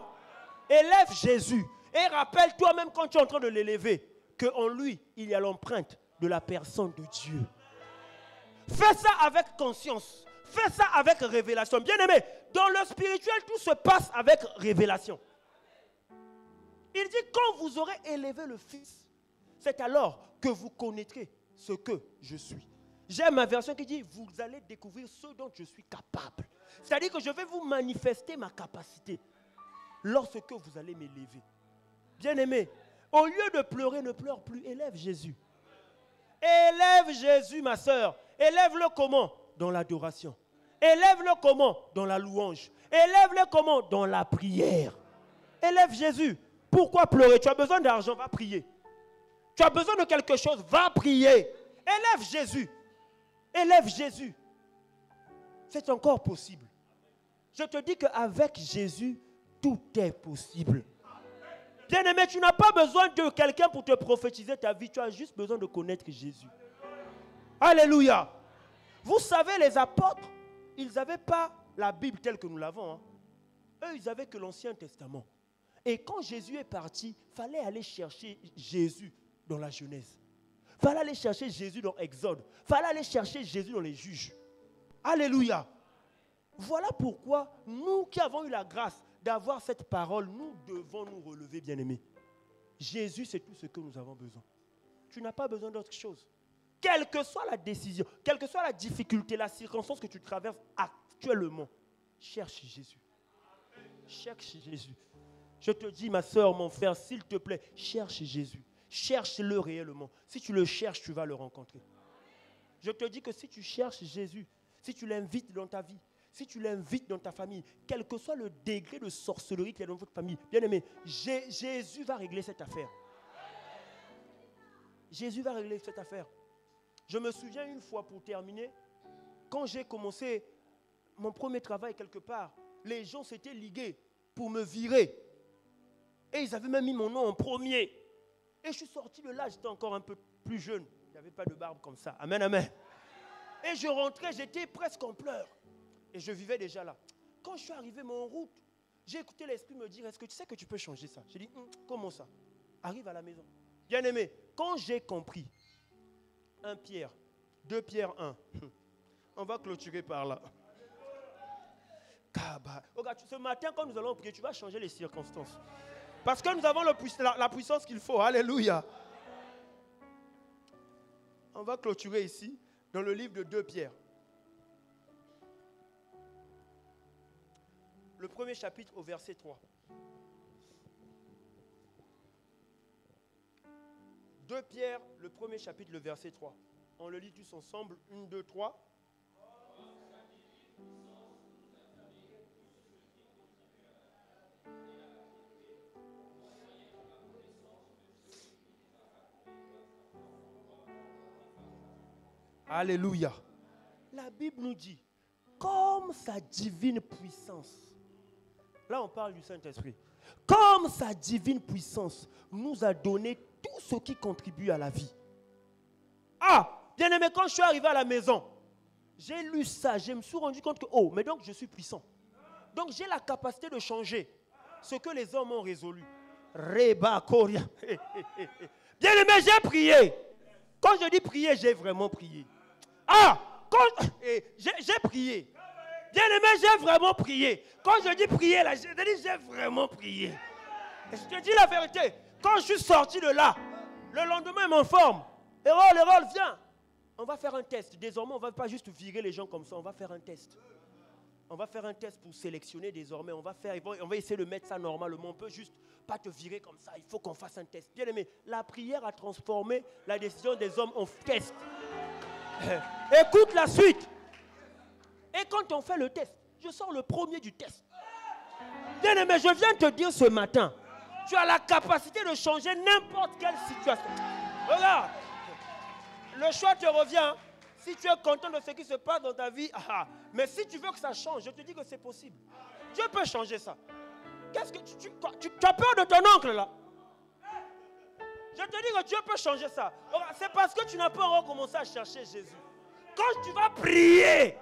Élève Jésus. Et rappelle-toi même quand tu es en train de l'élever, qu'en lui, il y a l'empreinte de la personne de Dieu. Fais ça avec conscience. Fais ça avec révélation. Bien-aimé, dans le spirituel, tout se passe avec révélation. Il dit, quand vous aurez élevé le Fils, c'est alors que vous connaîtrez ce que je suis. J'aime ma version qui dit, vous allez découvrir ce dont je suis capable. C'est-à-dire que je vais vous manifester ma capacité lorsque vous allez m'élever. Bien-aimé, au lieu de pleurer, ne pleure plus, élève Jésus. Élève Jésus, ma soeur. Élève-le comment? Dans l'adoration. Élève-le comment? Dans la louange. Élève-le comment? Dans la prière. Élève Jésus. Pourquoi pleurer? Tu as besoin d'argent, va prier. Tu as besoin de quelque chose, va prier. Élève Jésus. Élève Jésus. C'est encore possible. Je te dis qu'avec Jésus, tout est possible. Bien-aimé, tu n'as pas besoin de quelqu'un pour te prophétiser ta vie. Tu as juste besoin de connaître Jésus. Alléluia. Vous savez, les apôtres, ils n'avaient pas la Bible telle que nous l'avons. Eux, ils n'avaient que l'Ancien Testament. Et quand Jésus est parti, il fallait aller chercher Jésus dans la Genèse. Il fallait aller chercher Jésus dans Exode. Il fallait aller chercher Jésus dans les Juges. Alléluia. Voilà pourquoi nous qui avons eu la grâce d'avoir cette parole, nous devons nous relever, bien-aimés. Jésus, c'est tout ce que nous avons besoin. Tu n'as pas besoin d'autre chose. Quelle que soit la décision, quelle que soit la difficulté, la circonstance que tu traverses actuellement, cherche Jésus. Cherche Jésus. Je te dis, ma soeur, mon frère, s'il te plaît, cherche Jésus. Cherche-le réellement. Si tu le cherches, tu vas le rencontrer. Je te dis que si tu cherches Jésus, si tu l'invites dans ta vie, si tu l'invites dans ta famille, quel que soit le degré de sorcellerie qu'il y a dans votre famille, bien aimé, Jésus va régler cette affaire. Jésus va régler cette affaire. Je me souviens une fois, pour terminer, quand j'ai commencé mon premier travail quelque part, les gens s'étaient ligués pour me virer. Et ils avaient même mis mon nom en premier. Et je suis sorti de là, j'étais encore un peu plus jeune. Il n'y avait pas de barbe comme ça. Amen, amen. Et je rentrais, j'étais presque en pleurs. Et je vivais déjà là. Quand je suis arrivé en route, j'ai écouté l'esprit me dire, est-ce que tu sais que tu peux changer ça? J'ai dit, comment ça? Arrive à la maison. Bien aimé, quand j'ai compris, 1 Pierre, 2 Pierre 1, on va clôturer par là. Regarde, ce matin, quand nous allons prier, tu vas changer les circonstances. Parce que nous avons la puissance qu'il faut. Alléluia. On va clôturer ici, dans le livre de 2 Pierre. Le premier chapitre au verset 3. 2 Pierre, le premier chapitre, le verset 3. On le lit tous ensemble. 1, 2, 3. Alléluia. La Bible nous dit, comme sa divine puissance, là on parle du Saint-Esprit, comme sa divine puissance nous a donné tout ce qui contribue à la vie. Ah, bien aimé, quand je suis arrivé à la maison, j'ai lu ça, je me suis rendu compte que, oh, mais donc je suis puissant. Donc j'ai la capacité de changer ce que les hommes ont résolu. Reba Koria. Bien aimé, j'ai prié. Quand je dis prier, j'ai vraiment prié. Ah, j'ai prié. Bien aimé, j'ai vraiment prié. Quand je dis prier, là, je dis j'ai vraiment prié. Et je te dis la vérité. Quand je suis sorti de là, Le lendemain, il m'informe. Errol, viens. On va faire un test. Désormais, on ne va pas juste virer les gens comme ça. On va faire un test. On va faire un test pour sélectionner désormais. On va essayer de mettre ça normalement. On ne peut juste pas te virer comme ça. Il faut qu'on fasse un test. Bien aimé, la prière a transformé la décision des hommes en test. Écoute la suite. Et quand on fait le test, je sors le premier du test. Bien aimé, je viens te dire ce matin, tu as la capacité de changer n'importe quelle situation. Regarde, le choix te revient. Si tu es content de ce qui se passe dans ta vie, mais si tu veux que ça change, je te dis que c'est possible. Dieu peut changer ça. Qu'est-ce que tu as peur de ton oncle là? Je te dis que Dieu peut changer ça. C'est parce que tu n'as pas encore commencé à chercher Jésus. Quand tu vas prier,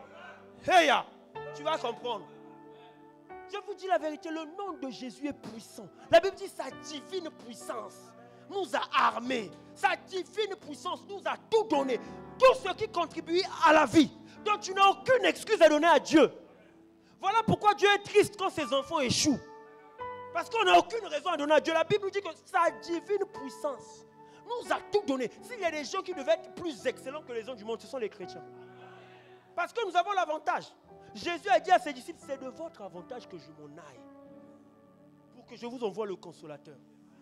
tu vas comprendre. Je vous dis la vérité, le nom de Jésus est puissant. La Bible dit sa divine puissance nous a armés. Sa divine puissance nous a tout donné. Tout ce qui contribue à la vie. Donc tu n'as aucune excuse à donner à Dieu. Voilà pourquoi Dieu est triste quand ses enfants échouent. Parce qu'on n'a aucune raison à donner à Dieu. La Bible nous dit que sa divine puissance nous a tout donné. S'il y a des gens qui devaient être plus excellents que les gens du monde, ce sont les chrétiens. Parce que nous avons l'avantage. Jésus a dit à ses disciples, c'est de votre avantage que je m'en aille. Pour que je vous envoie le consolateur.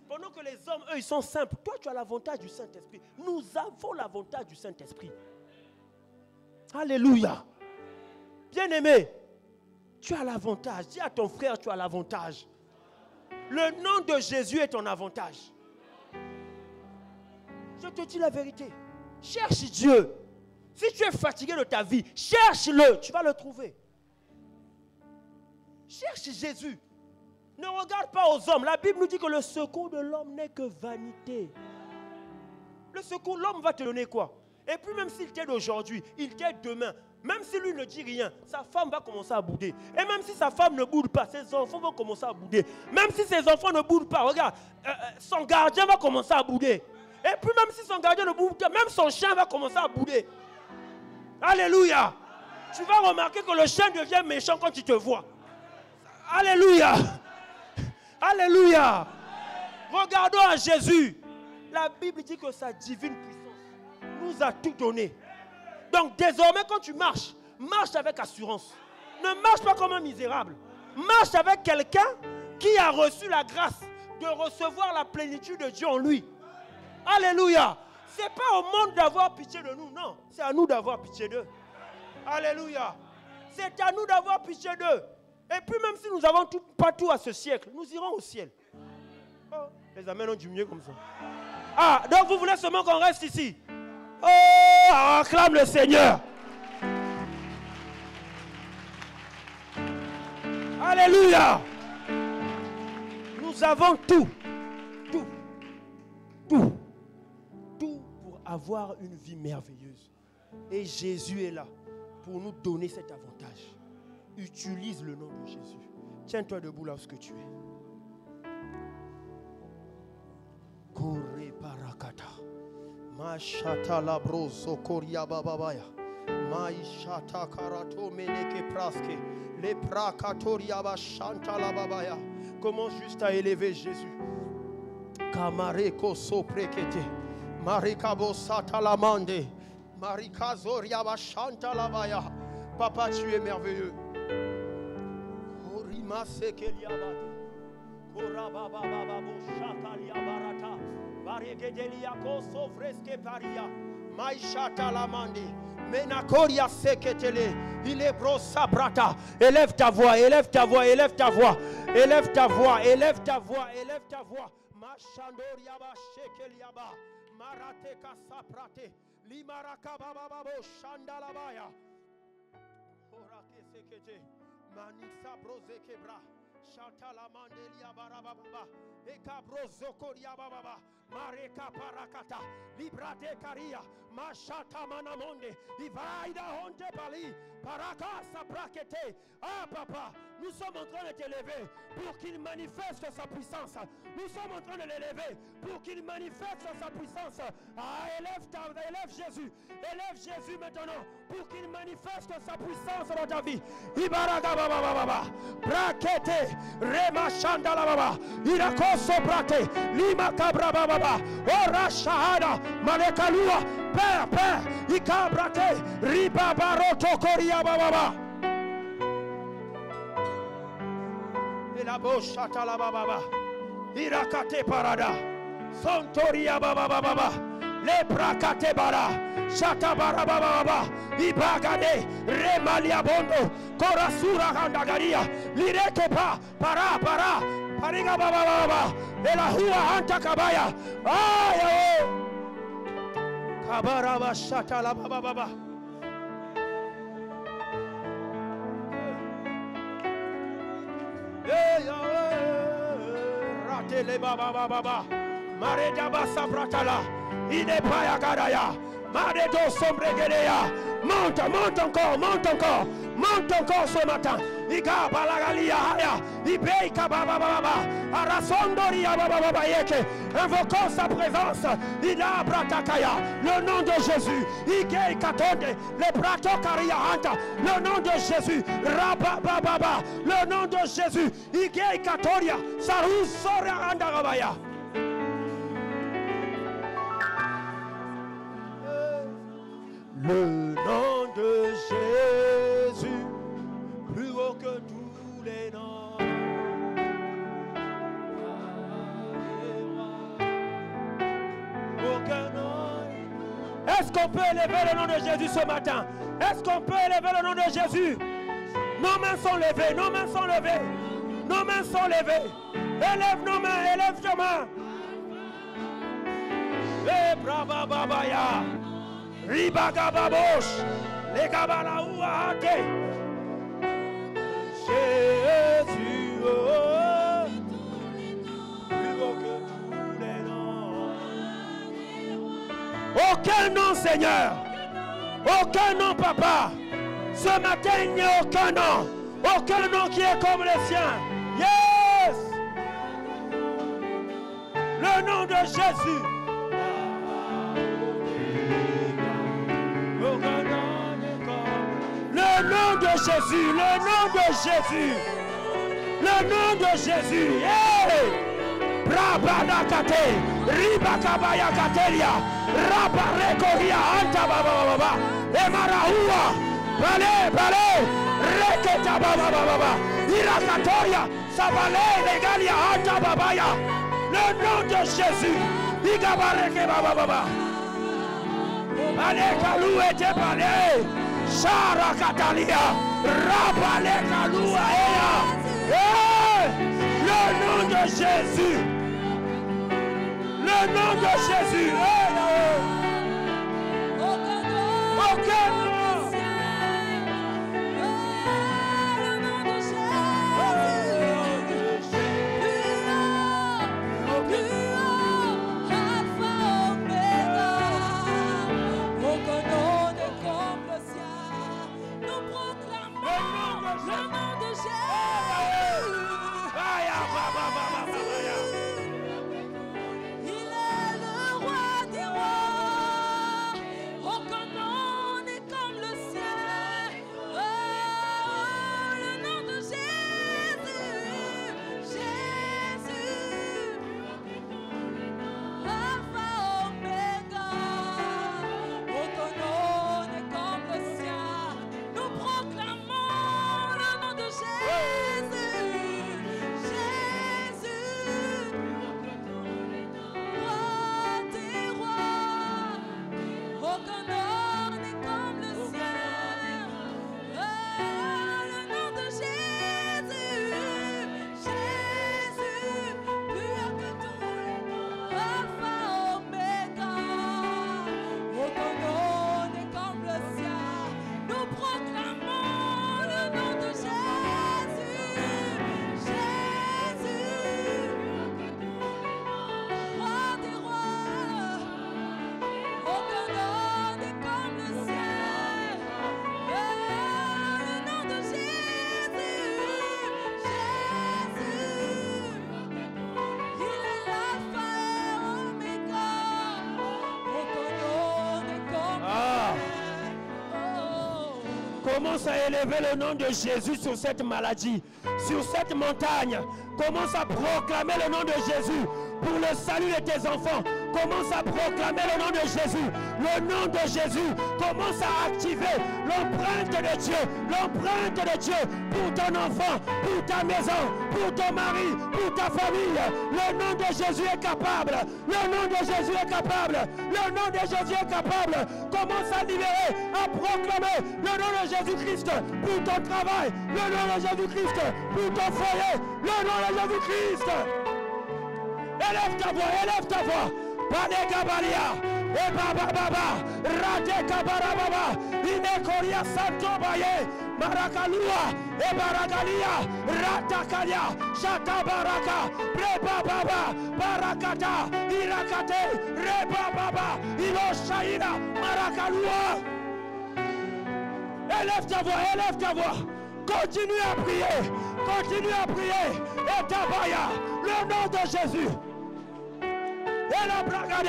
Pendant que les hommes, eux, ils sont simples. Toi, tu as l'avantage du Saint-Esprit. Nous avons l'avantage du Saint-Esprit. Alléluia. Bien-aimé, tu as l'avantage. Dis à ton frère, tu as l'avantage. Le nom de Jésus est ton avantage. Je te dis la vérité. Cherche Dieu. Si tu es fatigué de ta vie, cherche-le, tu vas le trouver. Cherche Jésus. Ne regarde pas aux hommes. La Bible nous dit que le secours de l'homme n'est que vanité. Le secours, l'homme va te donner quoi? Et puis même s'il t'aide aujourd'hui, il t'aide demain. Même si lui ne dit rien, sa femme va commencer à bouder. Et même si sa femme ne boude pas, ses enfants vont commencer à bouder. Même si ses enfants ne boudent pas, regarde, son gardien va commencer à bouder. Et puis même si son gardien ne boude pas, même son chien va commencer à bouder. Alléluia. Tu vas remarquer que le chien devient méchant quand il te voit. Alléluia. Alléluia. Regardons à Jésus. La Bible dit que sa divine puissance nous a tout donné. Donc désormais quand tu marches, marche avec assurance. Ne marche pas comme un misérable. Marche avec quelqu'un qui a reçu la grâce de recevoir la plénitude de Dieu en lui. Alléluia. Ce n'est pas au monde d'avoir pitié de nous, non. C'est à nous d'avoir pitié d'eux. Alléluia. C'est à nous d'avoir pitié d'eux. Et puis même si nous n'avons pas tout à ce siècle, nous irons au ciel. Oh, les amens ont du mieux comme ça. Ah, donc vous voulez seulement qu'on reste ici? Oh, on acclame le Seigneur. Alléluia. Nous avons tout pour avoir une vie merveilleuse. Et Jésus est là pour nous donner cet avantage. Utilise le nom de Jésus. Tiens-toi debout là où tu es. Kore parakata. Mashata labroso koria bababaya. Maishata karato meneke praske. Le prakatoria bashanta la babaya. Commence juste à élever Jésus. Kamareko soprekete. Marikabo satalamande. Marikazoria bashanta la baya. Papa, tu es merveilleux. Orima sekeliabati. Korababababo shakaliabarata. Baregedelia koso freske paria. Maishata lamande. Menakoria seketele. Il est brosa brata. Élève ta voix, élève ta voix, élève ta voix. Élève ta voix, élève ta voix, élève ta voix. Machandoria ba shekeliaba. Marate kasaprate. Limaraka bababo shandalabaya. Orake sekete. Manisa broze kebra. Shatala mandelia barababa. Eka brozo koria bababa. Mareka parakata. Librate karia. Mashata manamonde. Ivaida honte pali. Paraka saprakete. Ah papa. Nous sommes en train de t'élever pour qu'il manifeste sa puissance. Nous sommes en train de l'élever pour qu'il manifeste sa puissance. Ah, élève Jésus. Élève Jésus maintenant pour qu'il manifeste sa puissance dans ta vie. Ibaraga baba baba. Brakete rema shandala baba. Irakoso brate lima kabra baba. Ora shahada malekalua père ikabrate riba baroto koria baba. Et la bochata la baba. Irakate parada. Sontoria baba baba. Le brakate bara. Shata bara baba baba. Ibagade remalia bondo. Korasura handagaria. Lireke pa para. Pariga baba baba. Et la hua anta kabaya. Ayo. Kabaraba shata la baba baba. Ratele baba baba. Mareda basa pratala. Idepaya gadaya. Maredo sombregedeya. Monte encore ce matin. Iga balagalia haya. Ibeika baba baba. Arasondoria baba baba yeke. Invoquons sa présence. Ida bratakaya. Le nom de Jésus. Igei katonde. Le brato karia hanta. Le nom de Jésus. Rababa baba. Le nom de Jésus. Igei katoria. Sarus soria handa rabaya. Le nom de Jésus, plus haut que tous les noms. Aucun nom. Est-ce qu'on peut élever le nom de Jésus ce matin? Est-ce qu'on peut élever le nom de Jésus? Nos mains sont levées, nos mains sont levées. Nos mains sont levées. Élève nos mains, élève tes mains. Eh, brava babaya. Ribaga babosh, les gabala ou hâte. Jésus, oh, plus haut que tous les noms. Aucun nom, Seigneur. Aucun nom, Papa. Ce matin, il n'y a aucun nom. Aucun nom qui est comme le sien. Yes. Le nom de Jésus. Le nom de Jésus, le nom de Jésus, le nom de Jésus. Hey! Brabanakate, Ribakabaya Kateria, Rabarekoria Anta Baba, Emaraua, Bale, Reketa Baba, Irakatoria, Sabale, Regalia Anta Babaya. Le nom de Jésus, Igabareke Baba. Bale Kalou était balé. Shara Katalia, Rabale Kalua Ea. Le nom de Jésus. Le nom de Jésus. Aucun nom. Il est le roi des Commence à élever le nom de Jésus sur cette maladie, sur cette montagne. Commence à proclamer le nom de Jésus pour le salut de tes enfants. Commence à proclamer le nom de Jésus. Le nom de Jésus commence à activer l'empreinte de Dieu. L'empreinte de Dieu pour ton enfant, pour ta maison, pour ton mari, pour ta famille. Le nom de Jésus est capable. Le nom de Jésus est capable. Le nom de Jésus est capable. Commence à libérer, à proclamer le nom de Jésus-Christ pour ton travail. Le nom de Jésus-Christ pour ton foyer. Le nom de Jésus-Christ. Élève ta voix, élève ta voix. Pane Gabalia, et Baba Baba, Rate Kabara Baba, Inekoria Santo Baye, Marakalua, et Baragalia, Ratakalia, Shata Baraka, Reba Baba, Barakata, Irakate, Reba Baba, Iloshaira, Marakalua. Élève ta voix, élève ta voix. Continue à prier, continue à prier. Et Tabaya, le nom de Jésus. Et la bragade,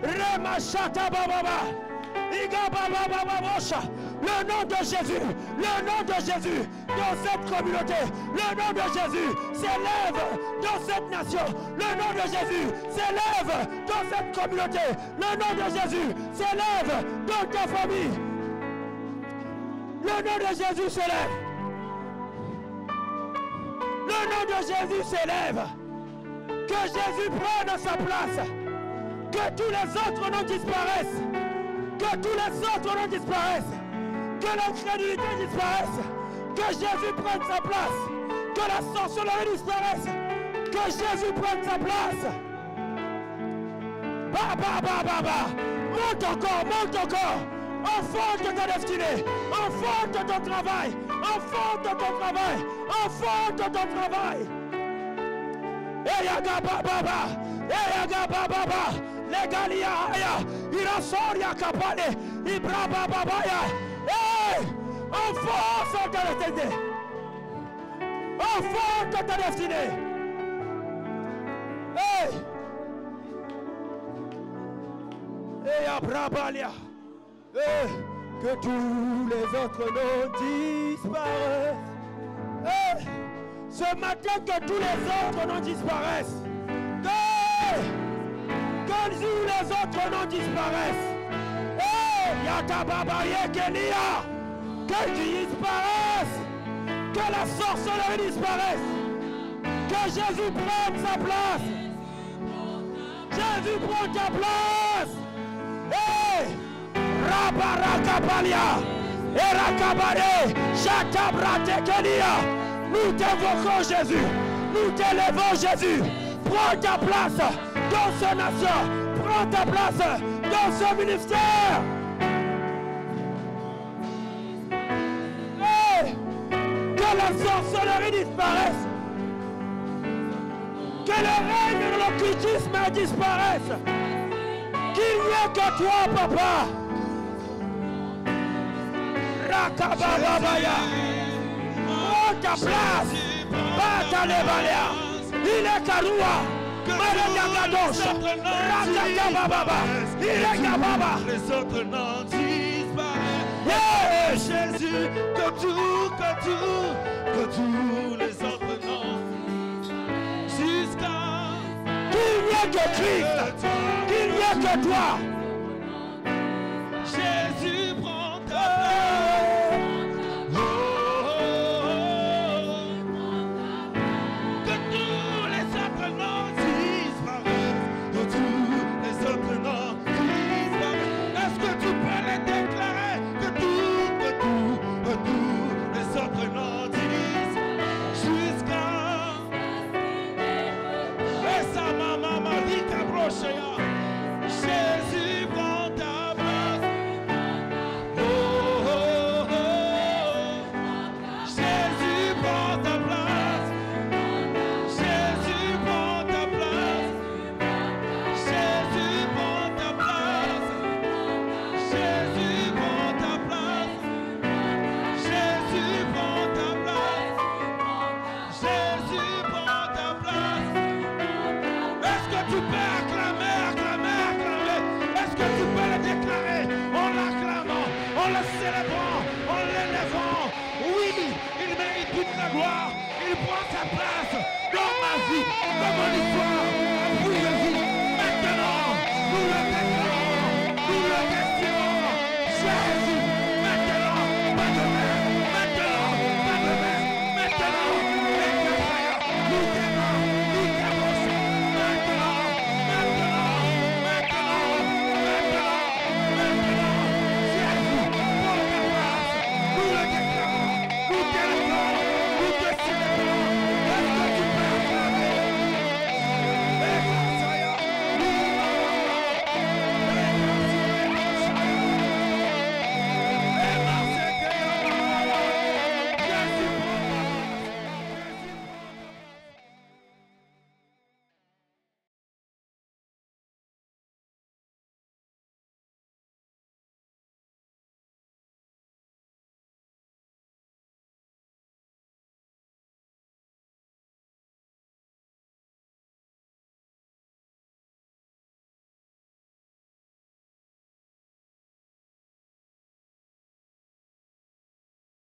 Remachata Baba, Iga Baba Baba Bosha, le nom de Jésus, le nom de Jésus dans cette communauté, le nom de Jésus s'élève dans cette nation, le nom de Jésus s'élève dans cette communauté, le nom de Jésus s'élève dans ta famille, le nom de Jésus s'élève, le nom de Jésus s'élève. Que Jésus prenne sa place. Que tous les autres noms disparaissent. Que tous les autres noms disparaissent. Que l'incrédulité disparaisse. Que Jésus prenne sa place. Que la sorcellerie disparaisse. Que Jésus prenne sa place. Baba. Monte encore, monte encore. Enfant de ta destinée. Enfant de ton travail. Enfant de ton travail. Enfant de ton travail. Eyaga baba, legalia haya, irasoria kapane, ibraba babaya. Hey, enfant de ta destinée, enfant de ta destinée. Hey, brabalia. Hey, que tous les autres noms disparaissent. Hey. Ce matin, que tous les autres noms disparaissent. Que tous les autres noms disparaissent. Yata Baba Yekelia. Que tu disparaisses. Que la sorcellerie disparaisse. Que Jésus prenne sa place. Jésus prend ta place. Rabarakapalia. Erakabare. Chatabrate Kelia. Nous t'invoquons Jésus, nous t'élevons Jésus. Prends ta place dans ce nation, prends ta place dans ce ministère. Hey, que la sorcellerie disparaisse, que le règne de l'occultisme disparaisse, qu'il n'y ait que toi, papa. Rakabababaya. Ta place, Bata Levalia, il est Karua, Malagados, Rakata Baba, il est Kababa. Les autres noms disparaissent. Jésus, que tous les autres noms, jusqu'à qu'il n'y ait que Christ, qu'il n'y ait que toi. Jésus prend ta place. Jésus prends sa place dans ma vie, dans mon histoire.